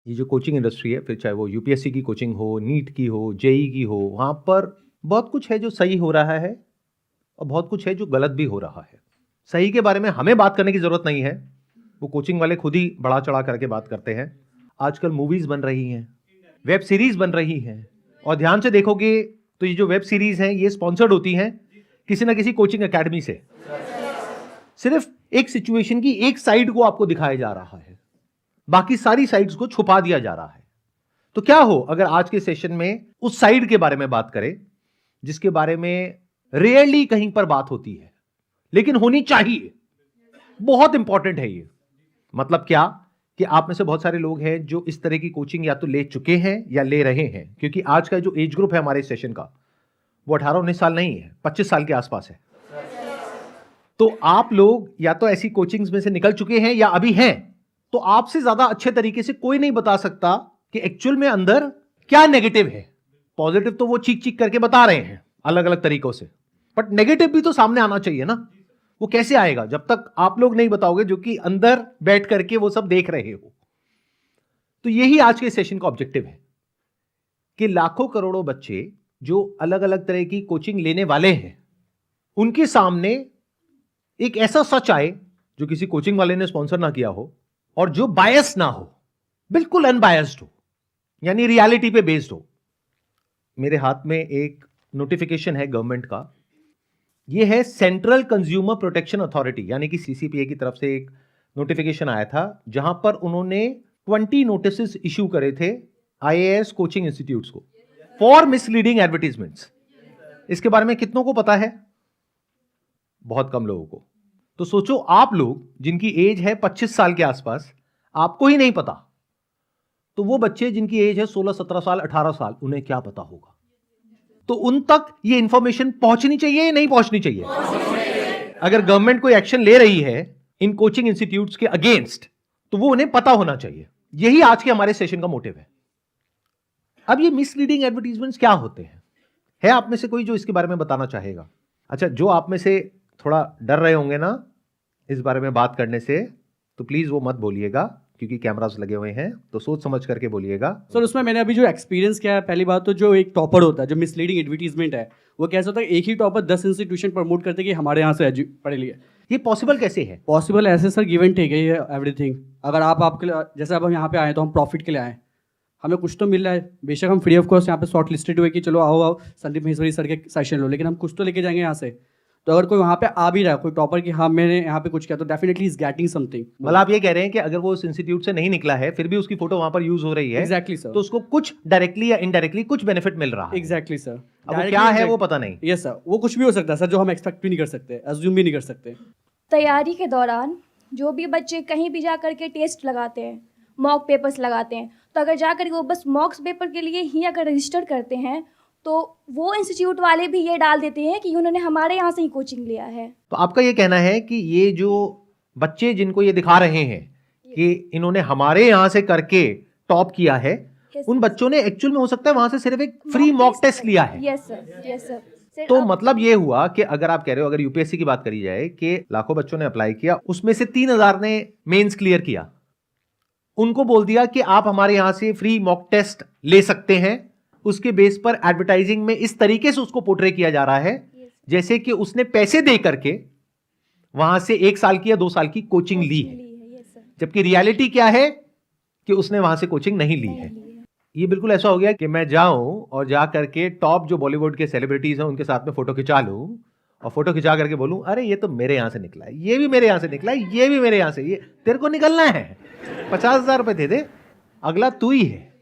ये जो coaching industry है, फिर चाहे वो यूपीएससी की कोचिंग हो, नीट की हो, जेई की हो, वहाँ पर बहुत कुछ है जो सही हो रहा है और बहुत कुछ है जो गलत भी हो रहा है। सही के बारे में हमें बात करने की ज़रूरत नहीं है, वो कोचिंग वाले खुद ही बढ़ा चढ़ा करके बात करते हैं। आजकल मूवीज़ बन रही हैं, वेब सीरीज़ बन रही हैं और ध्यान से देखोगे तो ये जो वेब सीरीज़ हैं, ये स्पॉन्सर्ड होती हैं किसी ना किसी कोचिंग अकेडमी से। सिर्फ एक सिचुएशन की एक साइड को आपको दिखाया जा रहा है, बाकी सारी साइड्स को छुपा दिया जा रहा है। तो क्या हो अगर आज के सेशन में उस साइड के बारे में बात करें जिसके बारे में रेयरली कहीं पर बात होती है लेकिन होनी चाहिए। बहुत इंपॉर्टेंट है ये। मतलब क्या कि आप में से बहुत सारे लोग हैं जो इस तरह की कोचिंग या तो ले चुके हैं या ले रहे हैं, क्योंकि आज का जो एज ग्रुप है हमारे सेशन का वो 18-19 साल नहीं है, 25 साल के आसपास है। तो आप लोग या तो ऐसी कोचिंग्स में से निकल चुके हैं या अभी हैं, तो आपसे ज्यादा अच्छे तरीके से कोई नहीं बता सकता कि एक्चुअल में अंदर क्या नेगेटिव है। पॉजिटिव तो वो चीख चीख करके बता रहे हैं अलग अलग तरीकों से, बट नेगेटिव भी तो सामने आना चाहिए ना। वो कैसे आएगा जब तक आप लोग नहीं बताओगे जो कि अंदर बैठ करके वो सब देख रहे हो। तो यही आज के सेशन का ऑब्जेक्टिव है कि लाखों करोड़ों बच्चे जो अलग अलग तरह की कोचिंग लेने वाले हैं उनके सामने एक ऐसा सच आए जो किसी कोचिंग वाले ने स्पॉन्सर ना किया हो और जो बायस ना हो, बिल्कुल अनबायस्ड हो, यानी रियलिटी पे बेस्ड हो। मेरे हाथ में एक नोटिफिकेशन है गवर्नमेंट का। यह है सेंट्रल कंज्यूमर प्रोटेक्शन अथॉरिटी यानी कि सीसीपीए की तरफ से एक नोटिफिकेशन आया था जहां पर उन्होंने 20 नोटिस इश्यू करे थे आईएएस कोचिंग इंस्टीट्यूट्स को फॉर मिसलीडिंग एडवर्टीजमेंट्स। इसके बारे में कितनों को पता है? बहुत कम लोगों को। तो सोचो आप लोग जिनकी एज है 25 साल के आसपास, आपको ही नहीं पता, तो वो बच्चे जिनकी एज है 16, 17 साल, 18 साल, उन्हें क्या पता होगा? तो उन तक ये इंफॉर्मेशन पहुंचनी चाहिए या नहीं पहुंचनी चाहिए? अगर गवर्नमेंट कोई एक्शन ले रही है इन कोचिंग इंस्टीट्यूट्स के अगेंस्ट तो वो उन्हें पता होना चाहिए। यही आज के हमारे सेशन का मोटिव है। अब ये मिसलीडिंग एडवर्टीजमेंट्स क्या होते हैं? है आप में से कोई जो इसके बारे में बताना चाहेगा? अच्छा, जो आप में से थोड़ा डर रहे होंगे ना इस बारे में बात करने से, तो प्लीज वो मत बोलिएगा क्योंकि कैमरास लगे हुए हैं, तो सोच समझ करके बोलिएगा। सर उसमें मैंने अभी जो एक्सपीरियंस किया है, पहली बात तो जो एक टॉपर होता है, जो मिसलीडिंग एडवर्टीजमेंट है, वो कैसा होता है, एक ही टॉपर 10 इंस्टीट्यूशन प्रमोट करते हैं कि हमारे यहाँ से पढ़े लिए। ये पॉसिबल कैसे है? पॉसिबल ऐसे सर, गिव एंड टेक है ये एवरीथिंग। अगर आपके लिए, जैसे अब हम यहाँ पे आए तो हम प्रॉफिट के लिए आए, हमें कुछ तो मिल रहा है। बेशक हम फ्री ऑफ कॉस्ट यहाँ पे शॉर्ट लिस्टेड हुए कि चलो आओ संदीप महेश्वरी सर के सेशन लो, लेकिन हम कुछ तो लेके जाएंगे यहाँ से। तो अगर कोई वहाँ पे आ भी रहा है, कोई टॉपर कि हाँ मैंने यहाँ पे कुछ किया, तो डेफिनेटली इज गेटिंग समथिंग। मतलब आप ये कह रहे हैं कि अगर वो उस इंस्टीट्यूट से नहीं निकला है फिर भी उसकी फोटो वहां पर यूज हो रही है, एग्जैक्टली सर, तो उसको कुछ डायरेक्टली या इनडायरेक्टली कुछ बेनिफिट मिल रहा है। Exactly sir. अब वो क्या है वो पता नहीं। यस सर, वो कुछ भी हो सकता है सर, जो हम एक्सपेक्ट भी नहीं कर सकते, अज्यूम भी नहीं कर सकते। तैयारी के दौरान जो भी बच्चे कहीं भी जा कर के टेस्ट लगाते हैं, मॉक पेपर्स लगाते हैं, तो अगर जा कर वो बस मॉक्स पेपर के लिए ही अगर रजिस्टर करते हैं तो वो इंस्टीट्यूट वाले भी ये डाल देते हैं कि उन्होंने हमारे यहाँ से ही कोचिंग लिया है। तो आपका ये कहना है कि ये जो बच्चे जिनको ये दिखा रहे हैं कि इन्होंने हमारे यहाँ से करके टॉप किया है, उन बच्चों ने एक्चुअल में हो सकता है वहां से सिर्फ एक फ्री मॉक टेस्ट लिया है। Yes sir, yes sir. तो मतलब ये हुआ कि अगर आप कह रहे हो, अगर यूपीएससी की बात करी जाए कि लाखों बच्चों ने अप्लाई किया, उसमें से 3000 ने मेंस क्लियर किया, उनको बोल दिया कि आप हमारे यहां से फ्री मॉक टेस्ट ले सकते हैं। उसके बेस पर एडवर्टाइजिंग में इस तरीके से उसको पोर्ट्रे किया जा रहा है जैसे कि उसने पैसे दे करके वहां से 1 साल की या 2 साल की कोचिंग ली है, जबकि रियलिटी क्या है कि उसने वहां से कोचिंग नहीं ली है। ये बिल्कुल ऐसा हो गया कि मैं जाऊं और जा करके टॉप जो बॉलीवुड के सेलिब्रिटीज हैं उनके साथ में फोटो खिंचा लूं और फोटो खिंचा करके बोलूं अरे ये तो मेरे यहां से निकला है, ये भी मेरे यहां से निकला है, ये भी मेरे यहां से, ये तेरे को निकलना है, 50,000 रुपए दे दे, अगला तू ही है।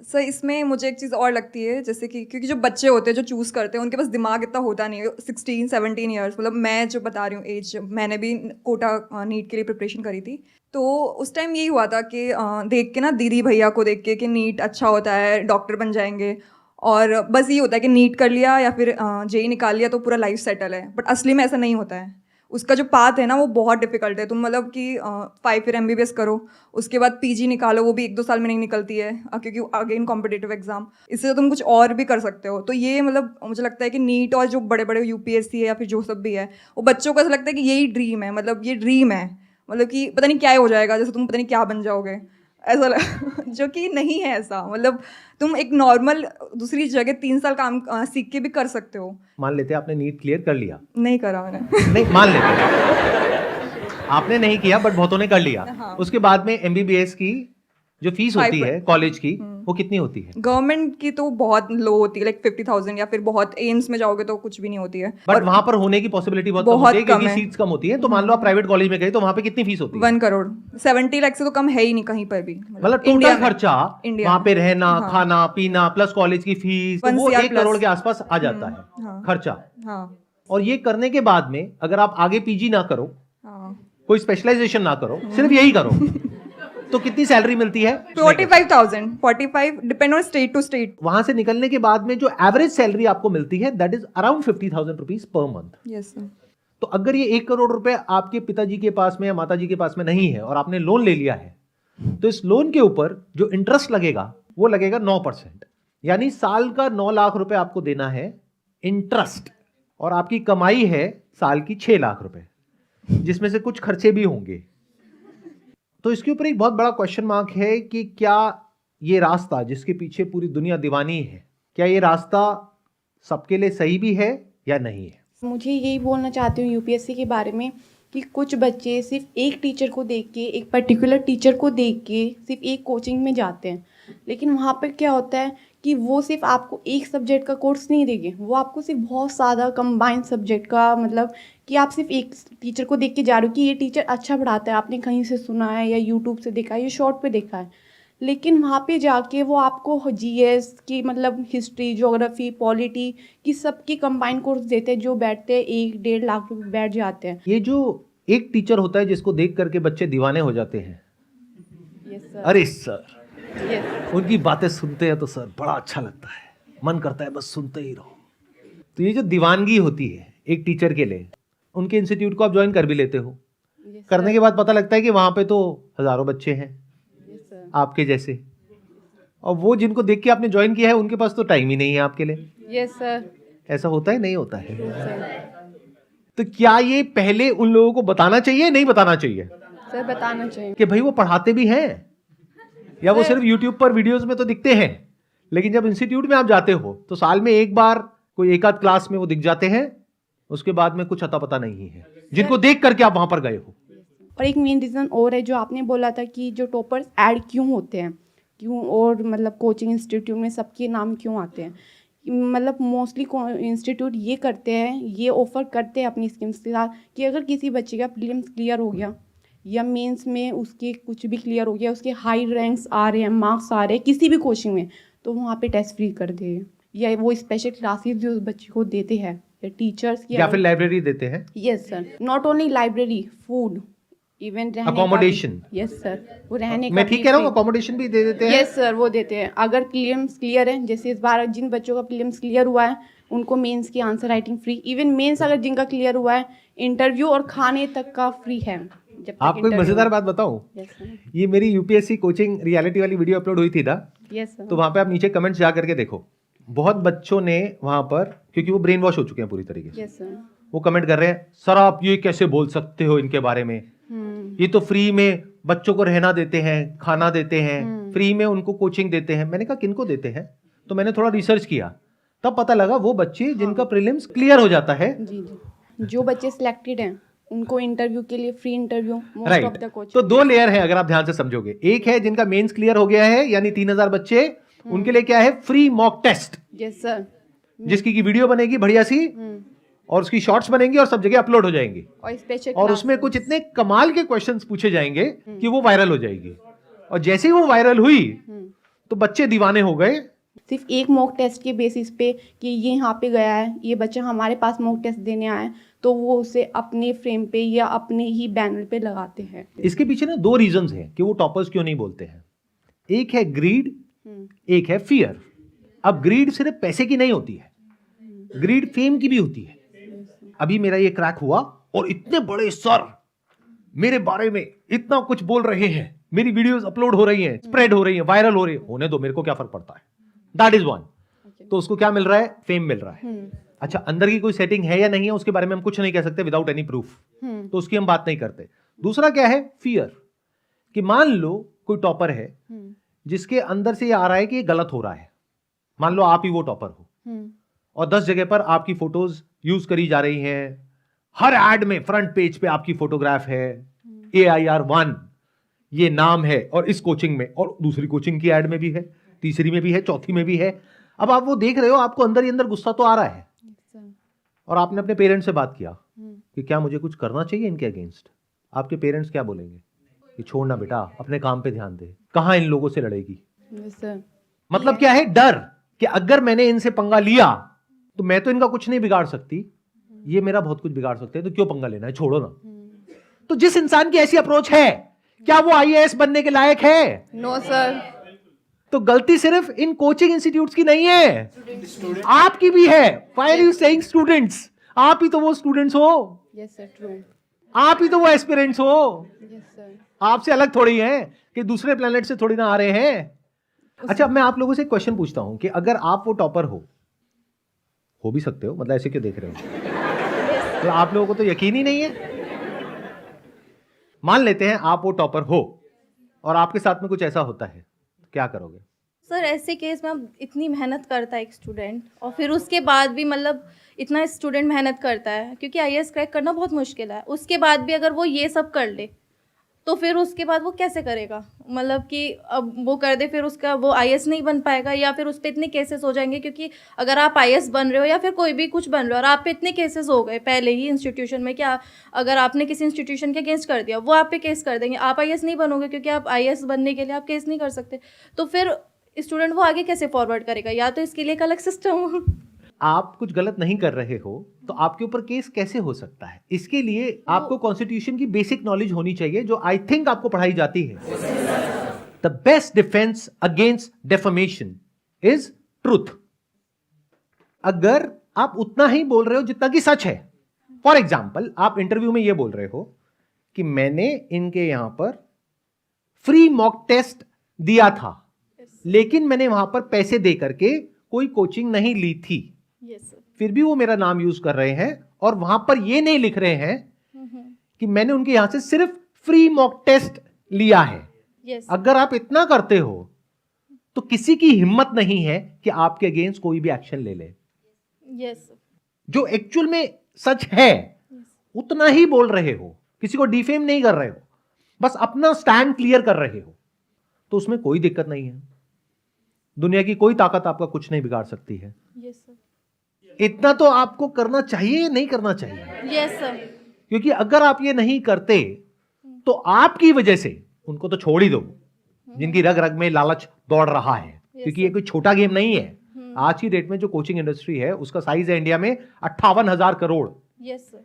सर इसमें मुझे एक चीज़ और लगती है, जैसे कि क्योंकि जो बच्चे होते हैं जो चूज़ करते हैं उनके पास दिमाग इतना होता नहीं है। 16-17 ईयर्स, मतलब मैं जो बता रही हूँ एज, मैंने भी कोटा नीट के लिए प्रिपरेशन करी थी, तो उस टाइम यही हुआ था कि देख के ना दीदी भैया को देख के कि नीट अच्छा होता है, डॉक्टर बन जाएंगे, और बस ये होता है कि नीट कर लिया या फिर जेई निकाल लिया तो पूरा लाइफ सेटल है। बट असली में ऐसा नहीं होता है। उसका जो पाथ है ना वो बहुत डिफिकल्ट है। तुम मतलब कि 5 ईयर MBBS करो, उसके बाद PG निकालो, वो भी 1-2 साल में नहीं निकलती है क्योंकि अगेन कॉम्पिटिटिव एग्जाम। इससे तुम कुछ और भी कर सकते हो। तो ये मतलब मुझे लगता है कि नीट और जो बड़े बड़े UPSC है या फिर जो सब भी है, वो बच्चों को ऐसा लगता है कि यही ड्रीम है, मतलब ये ड्रीम है, मतलब कि पता नहीं क्या हो जाएगा, जैसे तुम पता नहीं क्या बन जाओगे, ऐसा जो कि नहीं है ऐसा, मतलब तुम एक नॉर्मल दूसरी जगह 3 साल काम सीख के भी कर सकते हो। मान लेते हैं आपने नीट क्लियर कर लिया, नहीं करा मैंने। नहीं मान लेते हैं आपने नहीं किया बट बहुतों ने कर लिया, हाँ। उसके बाद में एमबीबीएस की जो फीस होती है कॉलेज की वो कितनी होती है? गवर्नमेंट की तो बहुत लो होती है, लाइक 50,000 या फिर बहुत एम्स में जाओगे तो कुछ भी नहीं होती है। बट वहां पर होने की पॉसिबिलिटी बहुत कम बहुत होती है क्योंकि कम है। सीट्स कम होती है। तो मान लो आप प्राइवेट कॉलेज में गए तो वहां पे कितनी फीस होती है? 1 करोड़ 70 लाख से तो कम है ही नहीं कहीं पर भी, मतलब इंडिया टोटल में। खर्चा इंडिया वहां में। पे रहना हाँ। खाना पीना प्लस कॉलेज की फीस तो 1 वो CR 1 प्लस। करोड़ के आसपास आ जाता है हाँ। खर्चा। हाँ और ये करने के बाद में अगर आप आगे पीजी ना करो, हाँ। कोई स्पेशलाइजेशन ना करो, सिर्फ यही करो तो कितनी सैलरी मिलती है? 45 depend on state to state. वहां से निकलने के बाद में जो एवरेज सैलरी आपको मिलती है that is around 50,000 rupees per month. Yes sir. तो अगर ये 1 करोड़ रुपए आपके पिताजी के पास में या माताजी के पास में नहीं है और आपने लोन ले लिया है तो इस लोन के ऊपर जो इंटरेस्ट लगेगा वो लगेगा 9%, यानी साल का 9 लाख रुपए आपको देना है इंटरेस्ट। और आपकी कमाई है साल की 6 लाख रुपए, जिसमें से कुछ खर्चे भी होंगे। तो इसके ऊपर एक बहुत बड़ा क्वेश्चन मार्क है कि क्या ये रास्ता जिसके पीछे पूरी दुनिया दीवानी है, क्या ये रास्ता सबके लिए सही भी है या नहीं है? मुझे यही बोलना चाहती हूँ यूपीएससी के बारे में कि कुछ बच्चे सिर्फ एक टीचर को देख के, एक पर्टिकुलर टीचर को देख के सिर्फ एक कोचिंग में जाते हैं, लेकिन वहाँ पर क्या होता है कि वो सिर्फ आपको एक सब्जेक्ट का कोर्स नहीं देंगे, वो आपको सिर्फ बहुत ज़्यादा कंबाइंड सब्जेक्ट का, मतलब कि आप सिर्फ एक टीचर को देख के जा रहे हो कि ये टीचर अच्छा पढ़ाता है, आपने कहीं से सुना है या यूट्यूब से देखा है या शॉर्ट पे देखा है, लेकिन वहाँ पे जाके वो आपको जीएस की, मतलब हिस्ट्री, ज्योग्राफी, पॉलिटी की सबकी कंबाइंड कोर्स देते हैं, जो बैठते हैं 1-1.5 लाख रुपये बैठ जाते हैं। ये जो एक टीचर होता है जिसको देख करके बच्चे दीवाने हो जाते हैं, यस सर। अरे सर यस। उनकी बातें सुनते हैं तो सर बड़ा अच्छा लगता है, मन करता है बस सुनते ही रहो। तो ये जो दीवानगी होती है एक टीचर के लिए, उनके इंस्टीट्यूट को आप ज्वाइन कर भी लेते हो, करने के बाद पता लगता है कि वहाँ पे तो हजारों बच्चे हैं आपके जैसे, और वो जिनको देख के आपने ज्वाइन किया है उनके पास तो टाइम ही नहीं है आपके लिए। Yes sir. ऐसा होता है नहीं होता है? तो क्या ये पहले उन लोगों को बताना चाहिए नहीं बताना चाहिए सर बताना चाहिए कि भाई वो पढ़ाते भी हैं, या वो सिर्फ यूट्यूब पर वीडियोस में तो दिखते हैं, लेकिन जब इंस्टीट्यूट में आप जाते हो तो साल में एक बार कोई एक आध क्लास में वो दिख जाते हैं, उसके बाद में कुछ अता पता नहीं है जिनको देख करके आप वहां पर गए हो। और एक मेन रीज़न और है जो आपने बोला था कि जो टॉपर्स ऐड क्यों होते हैं, क्यों, और मतलब कोचिंग इंस्टीट्यूट में सबके नाम क्यों आते हैं, मतलब मोस्टली इंस्टीट्यूट ये करते हैं, ये ऑफ़र करते हैं अपनी स्कीम्स के साथ कि अगर किसी बच्चे का प्रीलिम्स क्लियर हो गया या मेंस में उसके कुछ भी क्लियर हो गया, उसके हाई रैंक्स आ रहे हैं, मार्क्स आ रहे हैं किसी भी कोचिंग में, तो वहाँ पे टेस्ट फ्री कर दे, या वो स्पेशल क्लासेस जो उस बच्चे को देते हैं या टीचर्स या फिर लाइब्रेरी देते हैं। Yes sir, not only library, food, even Accommodation। Yes sir, वो रहने मैं ठीक कह रहा हूँ, अकोमोडेशन भी दे देते हैं। यस सर, वो देते हैं। अगर प्रीलिम्स क्लियर है, जैसे इस बार जिन बच्चों का प्रीलिम्स क्लियर हुआ है उनको मेंस की answer writing free, even mains अगर जिनका क्लियर हुआ है इंटरव्यू और खाने तक का फ्री है। जब तक आपको एक interview- मजेदार बात बताऊं, यस सर। ये मेरी यूपीएससी कोचिंग रियलिटी वाली वीडियो अपलोड हुई थी ना, यस सर। तो वहां पे आप नीचे कमेंट्स जा करके देखो, बहुत बच्चों ने वहां पर, क्योंकि वो ब्रेन वॉश हो चुके हैं पूरी तरीके से, यस सर। वो कमेंट कर रहे हैं सर आप ये कैसे बोल सकते हो इनके बारे में, ये तो फ्री में बच्चों को रहना देते हैं, खाना देते हैं, फ्री में उनको कोचिंग देते हैं। मैंने कहा किनको देते हैं, तो मैंने थोड़ा रिसर्च किया, तब पता लगा वो बच्चे जिनका प्रीलिम्स क्लियर हो जाता है। जी जी, जो बच्चे सिलेक्टेड हैं उनको इंटरव्यू के लिए free interview most of the right. Coaching. तो 2 लेयर है अगर आप ध्यान से समझोगे, एक है जिनका मेंस क्लियर हो गया है यानी 3000 बच्चे, उनके लिए क्या है, free mock test, yes sir. जिसकी की वीडियो बनेगी बढ़िया सी और उसकी शॉर्ट्स बनेंगी और सब जगह अपलोड हो जाएंगी, और स्पेशल और उसमें कुछ इतने कमाल के क्वेश्चंस पूछे जाएंगे कि वो वायरल हो जाएगी। और जैसे ही वो वायरल हुई तो बच्चे दीवाने हो गए। सिर्फ एक मॉक टेस्ट के बेसिस पे कि ये यहाँ पे गया है, ये बच्चा हमारे पास मॉक टेस्ट देने आया है, तो वो उसे अपने फ्रेम पे या अपने ही बैनर पे लगाते हैं। इसके पीछे ना 2 रीजंस हैं कि वो टॉपर्स क्यों नहीं बोलते हैं। एक है ग्रीड, एक है फियर। अब ग्रीड सिर्फ पैसे की नहीं होती है, ग्रीड फेम की भी होती है। अभी मेरा ये क्रैक हुआ और इतने बड़े सर मेरे बारे में इतना कुछ बोल रहे हैं, मेरी वीडियोस अपलोड हो रही हैं, स्प्रेड हो रही हैं, वायरल हो रही है, होने दो, मेरे को क्या फर्क पड़ता है। That is one. तो उसको क्या मिल रहा है, फेम मिल रहा है। अच्छा, अंदर की कोई सेटिंग है या नहीं है उसके बारे में हम कुछ नहीं कह सकते विदाउट एनी प्रूफ, तो उसकी हम बात नहीं करते। दूसरा क्या है, फियर, कि मान लो कोई टॉपर है जिसके अंदर से ये आ रहा है कि ये गलत हो रहा है, मान लो आप ही वो टॉपर हो और 10 जगह पर आपकी फोटोज यूज करी जा रही हैं, हर एड में फ्रंट पेज पे आपकी फोटोग्राफ है, AIR1 ये नाम है और इस कोचिंग में, और दूसरी कोचिंग की एड में भी है, तीसरी में भी है, चौथी में भी है। अब आप वो देख रहे हो, आपको अंदर ही अंदर गुस्सा तो आ रहा है और आपने अपने पेरेंट्स से बात किया कि क्या मुझे कुछ करना चाहिए इनके अगेंस्ट। आपके पेरेंट्स क्या बोलेंगे कि छोड़ना बेटा, अपने काम पे ध्यान दे, कहां इन लोगों से लड़ेगी। मतलब क्या है, डर कि अगर मैंने इनसे पंगा लिया तो मैं तो इनका कुछ नहीं बिगाड़ सकती, ये मेरा बहुत कुछ बिगाड़ सकते हैं, तो क्यों पंगा लेना है, छोड़ो ना। तो जिस इंसान की ऐसी अप्रोच है, क्या वो IAS बनने के लायक है? No sir. तो गलती सिर्फ इन कोचिंग इंस्टीट्यूट्स की नहीं है, आपकी भी है। Why are you saying students? आप ही तो वो स्टूडेंट्स हो, यस सर, ट्रू। आप ही तो वो एस्पिरेंट्स हो, यस सर। आपसे अलग थोड़ी हैं कि दूसरे प्लेनेट से थोड़ी ना आ रहे हैं। अच्छा, अब मैं आप लोगों से एक क्वेश्चन पूछता हूं कि अगर आप वो टॉपर हो भी सकते हो, मतलब ऐसे क्यों देख रहे हो? तो आप लोगों को तो यकीन ही नहीं है। मान लेते हैं आप वो टॉपर हो और आपके साथ में कुछ ऐसा होता है, तो क्या करोगे? सर ऐसे केस में अब इतनी मेहनत करता है एक स्टूडेंट, और फिर उसके बाद भी मतलब इतना स्टूडेंट मेहनत करता है क्योंकि IAS क्रैक करना बहुत मुश्किल है, उसके बाद भी अगर वो ये सब कर ले तो फिर उसके बाद वो कैसे करेगा? मतलब कि अब वो कर दे फिर उसका वो IAS नहीं बन पाएगा, या फिर उस पर इतने केसेस हो जाएंगे, क्योंकि अगर आप IAS बन रहे हो या फिर कोई भी कुछ बन रहे हो और आप पे इतने केसेस हो गए पहले ही इंस्टीट्यूशन में, क्या अगर आपने किसी इंस्टीट्यूशन के अगेंस्ट कर दिया, वो आप पे केस कर देंगे, आप IAS नहीं बनोगे क्योंकि आप IAS बनने के लिए आप केस नहीं कर सकते, तो फिर स्टूडेंट वो आगे कैसे फॉरवर्ड करेगा? या तो इसके लिए एक अलग सिस्टम हो। आप कुछ गलत नहीं कर रहे हो तो आपके ऊपर केस कैसे हो सकता है? इसके लिए आपको कॉन्स्टिट्यूशन की बेसिक नॉलेज होनी चाहिए, जो आई थिंक आपको पढ़ाई जाती है। The best defence against defamation is truth. अगर आप उतना ही बोल रहे हो जितना कि सच है, फॉर एग्जाम्पल आप इंटरव्यू में यह बोल रहे हो कि मैंने इनके यहां पर फ्री मॉक टेस्ट दिया था, लेकिन मैंने वहां पर पैसे दे करके कोई कोचिंग नहीं ली थी, फिर भी वो मेरा नाम यूज कर रहे हैं और वहां पर ये नहीं लिख रहे हैं कि मैंने उनके यहां से सिर्फ फ्री मॉक टेस्ट लिया है। अगर आप इतना करते हो तो किसी की हिम्मत नहीं है कि आपके अगेंस्ट कोई भी एक्शन ले ले। जो एक्चुअल में सच है उतना ही बोल रहे हो, किसी को डिफेम नहीं कर रहे हो, बस अपना स्टैंड क्लियर कर रहे हो, तो उसमें कोई दिक्कत नहीं है। दुनिया की कोई ताकत आपका कुछ नहीं बिगाड़ सकती है। इतना तो आपको करना चाहिए या नहीं करना चाहिए? Yes sir. क्योंकि अगर आप ये नहीं करते तो आपकी वजह से, उनको तो छोड़ ही दो जिनकी रग रग में लालच दौड़ रहा है, क्योंकि ये कोई छोटा गेम नहीं है। आज की डेट में जो कोचिंग इंडस्ट्री है उसका साइज है इंडिया में 58,000 करोड़,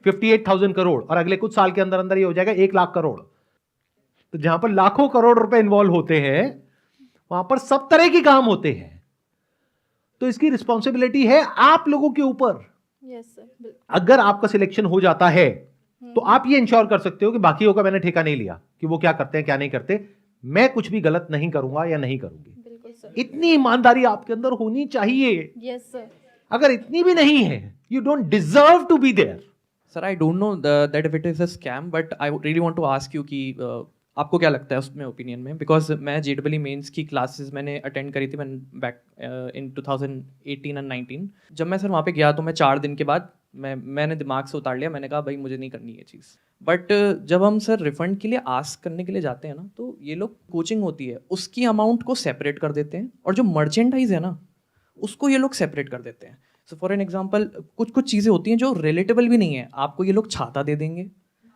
58,000 करोड़, और अगले कुछ साल के अंदर अंदर ये हो जाएगा 1 लाख करोड़। तो जहां पर लाखों करोड़ रुपए इन्वॉल्व होते हैं वहां पर सब तरह के काम होते हैं, तो इसकी रिस्पॉन्सिबिलिटी है आप लोगों के ऊपर। अगर आपका सिलेक्शन हो जाता है तो आप ये इंश्योर कर सकते हो कि बाकियों का मैंने ठेका नहीं लिया कि वो क्या करते हैं क्या नहीं करते, मैं कुछ भी गलत नहीं करूंगा या नहीं करूंगी। इतनी ईमानदारी आपके अंदर होनी चाहिए। Yes sir. अगर इतनी भी नहीं है, you don't deserve to be there. Sir I don't know that if it is a scam, but I really want to ask you कि आपको क्या लगता है उसमें ओपिनियन में, बिकॉज मैं JEE मेंस की क्लासेस मैंने अटेंड करी थी मैं बैक इन 2018 एंड 19। जब मैं सर वहाँ पे गया तो मैं 4 दिन के बाद मैंने दिमाग से उतार लिया, मैंने कहा भाई मुझे नहीं करनी ये चीज़। बट जब हम सर रिफंड के लिए आस्क करने के लिए जाते हैं ना, तो ये लोग कोचिंग होती है उसकी अमाउंट को सेपरेट कर देते हैं, और जो मर्चेंडाइज है ना उसको ये लोग सेपरेट कर देते हैं। सो फॉर एन एग्जाम्पल कुछ चीज़ें होती हैं जो रिलेटेबल भी नहीं है, आपको ये लोग छाता दे देंगे,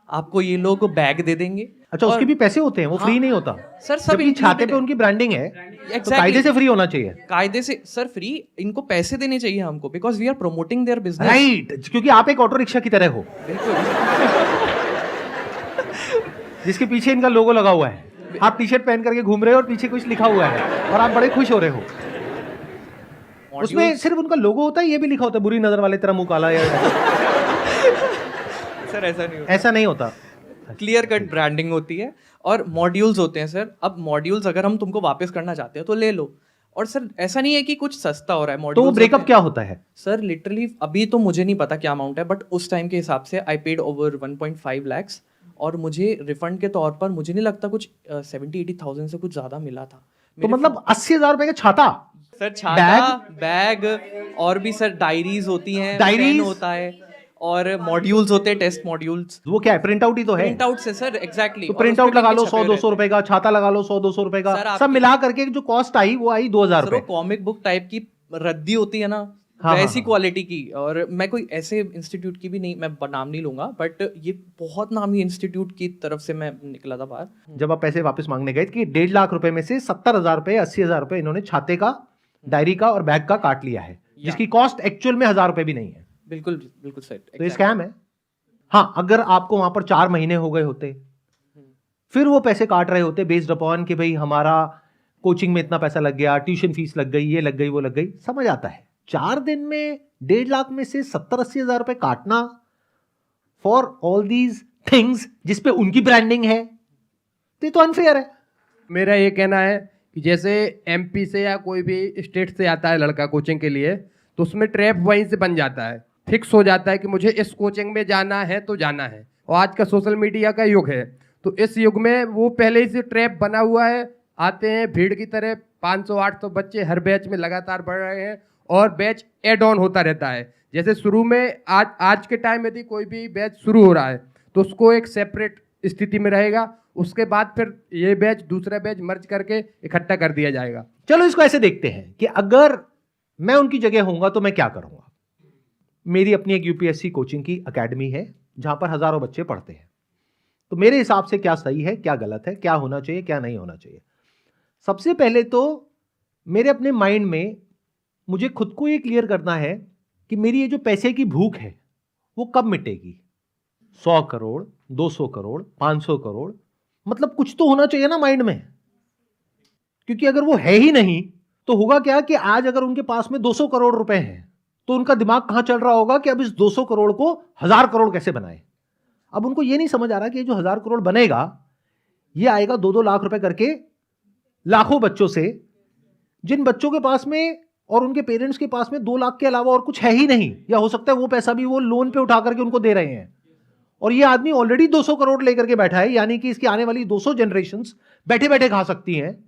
आपको ये लोग बैग दे देंगे। अच्छा, उसके भी पैसे होते हैं, वो फ्री नहीं होता सर। सब छाते पे उनकी ब्रांडिंग है, तो कायदे से फ्री होना चाहिए। कायदे से सर फ्री, इनको पैसे देने चाहिए हमको, because we are promoting their business. Right, क्योंकि आप एक ऑटो रिक्शा की तरह हो जिसके पीछे इनका लोगो लगा हुआ है, आप टी शर्ट पहन करके घूम रहे हो और पीछे कुछ लिखा हुआ है और आप बड़े खुश हो रहे हो। उसमें सिर्फ उनका लोगो होता है, ये भी लिखा होता है बुरी नजर वाले तेरा मुंह काला, या सर ऐसा नहीं होता। क्लियर कट ब्रांडिंग होती है और मॉड्यूल्स होते हैं सर। अब मॉड्यूल्स अगर हम तुमको वापस करना चाहते हो तो ले लो, और सर ऐसा नहीं है कि कुछ सस्ता हो रहा है। तो वो ब्रेकअप क्या होता है सर? लिटरली अभी तो मुझे नहीं पता क्या अमाउंट है, बट उस टाइम के हिसाब से आई पेड ओवर 1.5 lakhs, और मुझे रिफंड के तौर पर मुझे नहीं लगता कुछ 70-80,000 से कुछ ज़्यादा मिला था। तो मतलब 80,000 रुपए का छाता, सर छाता, बैग और भी सर डायरीज होती हैं, डायरीज? पेन होता है और मॉड्यूल्स होते हैं, टेस्ट मॉड्यूल्स। वो क्या है, प्रिंट आउट ही तो है। प्रिंट आउट से सर, एग्जैक्टली। तो प्रिंट आउट लगा लो 100-200 रुपए का, छाता लगा लो 100-200 रुपए का, सर, सब मिला करके जो कॉस्ट आई वो आई 2,000 सर वो रुपए। कॉमिक बुक टाइप की रद्दी होती है ना, हाँ, वैसी हाँ। क्वालिटी की। और मैं कोई ऐसे इंस्टीट्यूट की भी नहीं, मैं नाम नहीं लूंगा, बट ये बहुत नामी इंस्टीट्यूट की तरफ से मैं निकला था बाहर। जब आप पैसे वापस मांगने गए कि 1.5 लाख रुपए में से 70,000 रुपए 80,000 रुपए इन्होंने छाते का, डायरी का और बैग का काट लिया है, जिसकी कॉस्ट एक्चुअल में 1,000 रुपए भी नहीं है। बिल्कुल बिल्कुल सर, तो ये स्कैम है। हाँ, अगर आपको वहां पर 4 महीने हो गए होते, फिर वो पैसे काट रहे होते बेस्ड अपॉन कि भाई हमारा कोचिंग में इतना पैसा लग गया, ट्यूशन फीस लग गई, ये लग गई, वो लग गई, समझ आता है। 4 दिन में 1.5 लाख में से 70-80 हजार रुपए काटना फॉर ऑल दीज थिंग्स जिसपे उनकी ब्रांडिंग है, तो ये तो अनफेयर है। मेरा ये कहना है कि जैसे एमपी से या कोई भी स्टेट से आता है लड़का कोचिंग के लिए, तो उसमें ट्रैप वहीं से बन जाता है, फिक्स हो जाता है कि मुझे इस कोचिंग में जाना है तो जाना है। और आज का सोशल मीडिया का युग है, तो इस युग में वो पहले ही से ट्रैप बना हुआ है। आते हैं भीड़ की तरह, 500-800 बच्चे हर बैच में लगातार बढ़ रहे हैं और बैच एड ऑन होता रहता है। जैसे शुरू में आज के टाइम यदि कोई भी बैच शुरू हो रहा है तो उसको एक सेपरेट स्थिति में रहेगा, उसके बाद फिर ये बैच दूसरा बैच मर्ज करके इकट्ठा कर दिया जाएगा। चलो इसको ऐसे देखते हैं कि अगर मैं उनकी जगह होऊंगा तो मैं क्या करूंगा। मेरी अपनी एक यूपीएससी कोचिंग की एकेडमी है जहां पर हजारों बच्चे पढ़ते हैं, तो मेरे हिसाब से क्या सही है, क्या गलत है, क्या होना चाहिए, क्या नहीं होना चाहिए। सबसे पहले तो मेरे अपने माइंड में मुझे खुद को ये क्लियर करना है कि मेरी ये जो पैसे की भूख है वो कब मिटेगी। 100 करोड़, 200 करोड़, 500 करोड़, मतलब कुछ तो होना चाहिए ना माइंड में, क्योंकि अगर वो है ही नहीं तो होगा क्या कि आज अगर उनके पास में 200 करोड़ रुपए हैं तो उनका दिमाग कहां चल रहा होगा कि अब इस 200 करोड़ को 1000 करोड़ कैसे बनाए। अब उनको ये नहीं समझ आ रहा कि ये जो 1000 करोड़ बनेगा ये आएगा 2-2 लाख रुपए करके लाखों बच्चों से, जिन बच्चों के पास में और उनके पेरेंट्स के पास में 2 लाख के अलावा और कुछ है ही नहीं, या हो सकता है वो पैसा भी वो लोन पे उठा करके उनको दे रहे हैं। और ये आदमी ऑलरेडी 200 करोड़ लेकर के बैठा है, यानी कि इसकी आने वाली 200 जनरेशंस बैठे बैठे खा सकती हैं,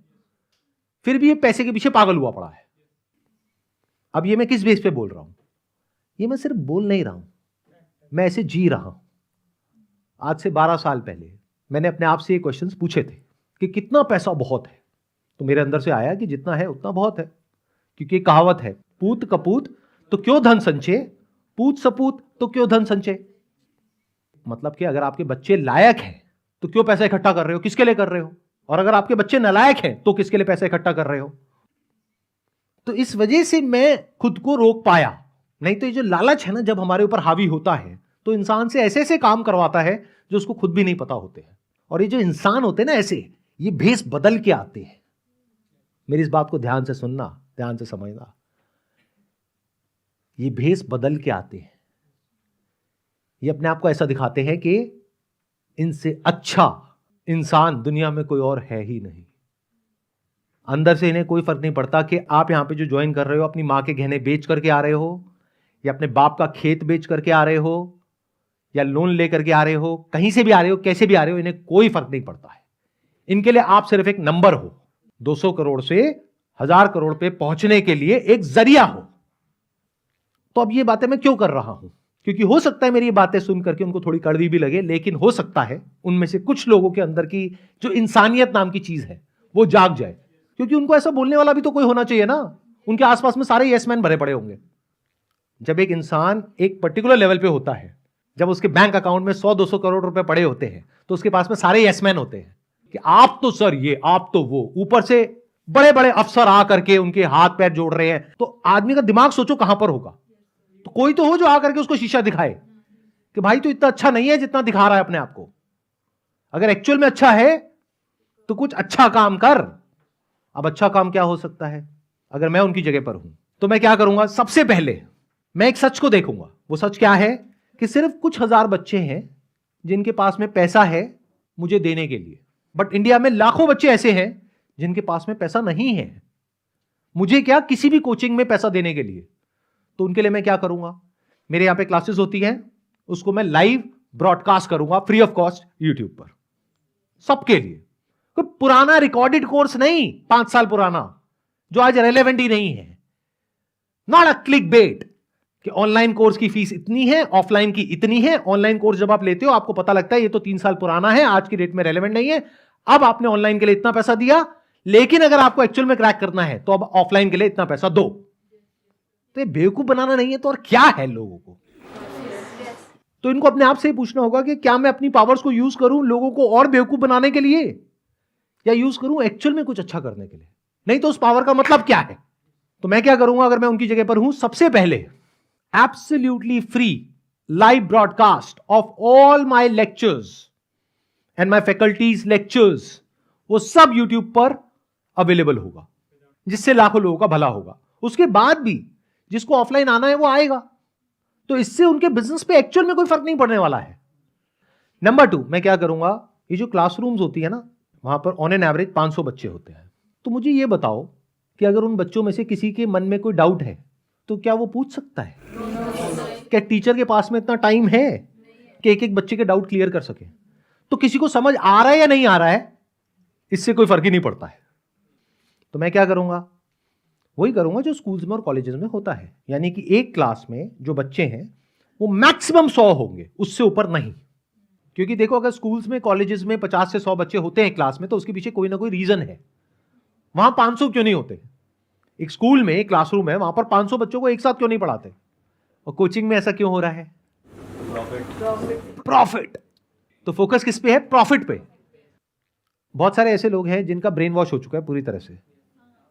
फिर भी ये पैसे के पीछे पागल हुआ पड़ा है। अब ये मैं किस बेस पे बोल रहा हूं, ये मैं सिर्फ बोल नहीं रहा हूं, मैं ऐसे जी रहा हूं। आज से 12 साल पहले मैंने अपने आप से ये क्वेश्चंस पूछे थे कि कितना पैसा बहुत है, तो मेरे अंदर से आया कि जितना है उतना बहुत है, क्योंकि एक कहावत है, पूत कपूत तो क्यों धन संचय, पूत सपूत तो क्यों धन संचय। मतलब कि अगर आपके बच्चे लायक हैं तो क्यों पैसा इकट्ठा कर रहे हो, किसके लिए कर रहे हो, और अगर आपके बच्चे नालायक हैं तो किसके लिए पैसा इकट्ठा कर रहे हो। तो इस वजह से मैं खुद को रोक पाया। नहीं तो ये जो लालच है ना, जब हमारे ऊपर हावी होता है तो इंसान से ऐसे ऐसे काम करवाता है जो उसको खुद भी नहीं पता होते हैं। और ये जो इंसान होते हैं ना ऐसे, ये भेष बदल के आते हैं। मेरी इस बात को ध्यान से सुनना, ध्यान से समझना, ये भेष बदल के आते हैं। ये अपने आप को ऐसा दिखाते हैं कि इनसे अच्छा इंसान दुनिया में कोई और है ही नहीं। अंदर से इन्हें कोई फर्क नहीं पड़ता कि आप यहां पे जो ज्वाइन कर रहे हो अपनी मां के गहने बेच करके आ रहे हो, या अपने बाप का खेत बेच करके आ रहे हो, या लोन लेकर के आ रहे हो, कहीं से भी आ रहे हो, कैसे भी आ रहे हो, इन्हें कोई फर्क नहीं पड़ता है। इनके लिए आप सिर्फ एक नंबर हो, 200 करोड़ से 1000 करोड़ पे पहुंचने के लिए एक जरिया हो। तो अब ये बातें मैं क्यों कर रहा हूं, क्योंकि हो सकता है मेरी ये बातें सुन करके उनको थोड़ी कड़वी भी लगे, लेकिन हो सकता है उनमें से कुछ लोगों के अंदर की जो इंसानियत नाम की चीज है वो जाग जाए, क्योंकि उनको ऐसा बोलने वाला भी तो कोई होना चाहिए ना। उनके आसपास में सारे यस मैन भरे पड़े होंगे। जब एक इंसान एक पर्टिकुलर लेवल पे होता है, जब उसके बैंक अकाउंट में 100-200 करोड़ रुपए पड़े होते हैं, तो उसके पास में सारे यस मैन होते हैं कि आप तो सर ये, आप तो वो, ऊपर से बड़े बड़े अफसर आ करके उनके हाथ पैर जोड़ रहे हैं। तो आदमी का दिमाग सोचो कहां पर होगा। तो कोई तो हो जो आकर के उसको शीशा दिखाए कि भाई तो इतना अच्छा नहीं है जितना दिखा रहा है अपने आप को। अगर एक्चुअल में अच्छा है तो कुछ अच्छा काम कर। अब अच्छा काम क्या हो सकता है? अगर मैं उनकी जगह पर हूं तो मैं क्या करूंगा? सबसे पहले मैं एक सच को देखूंगा। वो सच क्या है कि सिर्फ कुछ हजार बच्चे हैं जिनके पास में पैसा है मुझे देने के लिए, बट इंडिया में लाखों बच्चे ऐसे हैं जिनके पास में पैसा नहीं है मुझे क्या किसी भी कोचिंग में पैसा देने के लिए। तो उनके लिए मैं क्या करूंगा? मेरे यहां पे क्लासेस होती हैं, उसको मैं लाइव ब्रॉडकास्ट करूंगा फ्री ऑफ कॉस्ट यूट्यूब पर, सबके लिए। कोई पुराना रिकॉर्डेड कोर्स नहीं, 5 साल पुराना, जो आज रेलेवेंट ही नहीं है। नॉट अ क्लिक बेट कि ऑनलाइन कोर्स की फीस इतनी है, ऑफलाइन की इतनी है। ऑनलाइन कोर्स जब आप लेते हो आपको पता लगता है ये तो 3 साल पुराना है, आज की डेट में रेलेवेंट नहीं है। अब आपने ऑनलाइन के लिए इतना पैसा दिया, लेकिन अगर आपको एक्चुअल में क्रैक करना है तो अब ऑफलाइन के लिए इतना पैसा दो। तो ये बेवकूफ बनाना नहीं है तो और क्या है लोगों को? तो इनको अपने आप से ही पूछना होगा कि क्या मैं अपनी पावर्स को यूज करूं लोगों को और बेवकूफ बनाने के लिए, या यूज करूं एक्चुअल में कुछ अच्छा करने के लिए? नहीं तो उस पावर का मतलब क्या है? तो मैं क्या करूंगा अगर मैं उनकी जगह पर हूं? सबसे पहले absolutely free live broadcast of all my lectures and my faculties lectures, वो सब यूट्यूब पर अवेलेबल होगा, जिससे लाखों लोगों का भला होगा। उसके बाद भी जिसको ऑफलाइन आना है वो आएगा, तो इससे उनके बिजनेस पे एक्चुअल में कोई फर्क नहीं पड़ने वाला है। नंबर 2, मैं क्या करूंगा, ये जो क्लासरूम्स होती है ना, वहां पर ऑन एन एवरेज 500 बच्चे होते हैं। तो मुझे ये बताओ कि अगर उन बच्चों में से किसी के मन में कोई डाउट है तो क्या वो पूछ सकता है? क्या टीचर के पास में इतना टाइम है कि एक एक बच्चे के डाउट क्लियर कर सके? तो किसी को समझ आ रहा है या नहीं आ रहा है, इससे कोई फर्क ही नहीं पड़ता है। तो मैं क्या करूंगा, वही करूंगा जो स्कूल्स में और कॉलेजेस में होता है, यानी कि एक क्लास में जो बच्चे हैं वो मैक्सिमम 100 होंगे, उससे ऊपर नहीं। क्योंकि देखो अगर स्कूल्स में कॉलेजेस में 50 से 100 बच्चे होते हैं क्लास में, तो उसके पीछे कोई ना कोई रीजन है। वहां 500 क्यों नहीं होते? एक स्कूल में एक क्लासरूम है, वहां पर 500 बच्चों को एक साथ क्यों नहीं पढ़ाते? और कोचिंग में ऐसा क्यों हो रहा है? प्रॉफिट। तो फोकस किस पे है? प्रॉफिट पे। बहुत सारे ऐसे लोग हैं जिनका ब्रेन वॉश हो चुका है पूरी तरह से।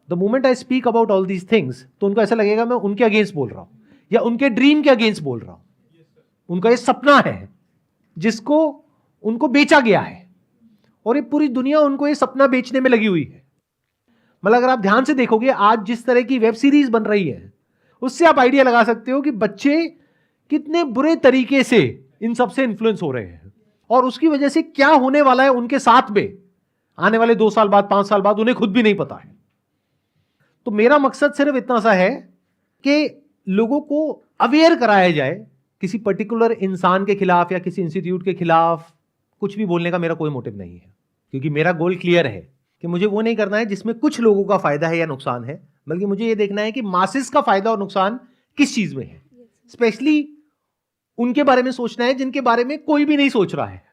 The moment I speak about all these things, तो उनको ऐसा लगेगा मैं उनके अगेंस्ट बोल रहा हूं या उनके ड्रीम के अगेंस्ट बोल रहा हूं। उनका ये सपना है जिसको उनको बेचा गया है, और ये पूरी दुनिया उनको ये सपना बेचने में लगी हुई है। मतलब अगर आप ध्यान से देखोगे आज जिस तरह की वेब सीरीज बन रही है, उससे आप आइडिया लगा सकते हो कि बच्चे कितने बुरे तरीके से इन सब से इन्फ्लुएंस हो रहे हैं, और उसकी वजह से क्या होने वाला है उनके साथ में आने वाले 2 साल बाद, 5 साल बाद, उन्हें खुद भी नहीं पता है। तो मेरा मकसद सिर्फ इतना सा है कि लोगों को अवेयर कराया जाए। किसी पर्टिकुलर इंसान के खिलाफ या किसी इंस्टीट्यूट के खिलाफ कुछ भी बोलने का मेरा कोई मोटिव नहीं है, क्योंकि मेरा गोल क्लियर है कि मुझे वो नहीं करना है जिसमें कुछ लोगों का फायदा है या नुकसान है, बल्कि मुझे ये देखना है कि मासेस का फायदा और नुकसान किस चीज में है। स्पेशली उनके बारे में सोचना है जिनके बारे में कोई भी नहीं सोच रहा है।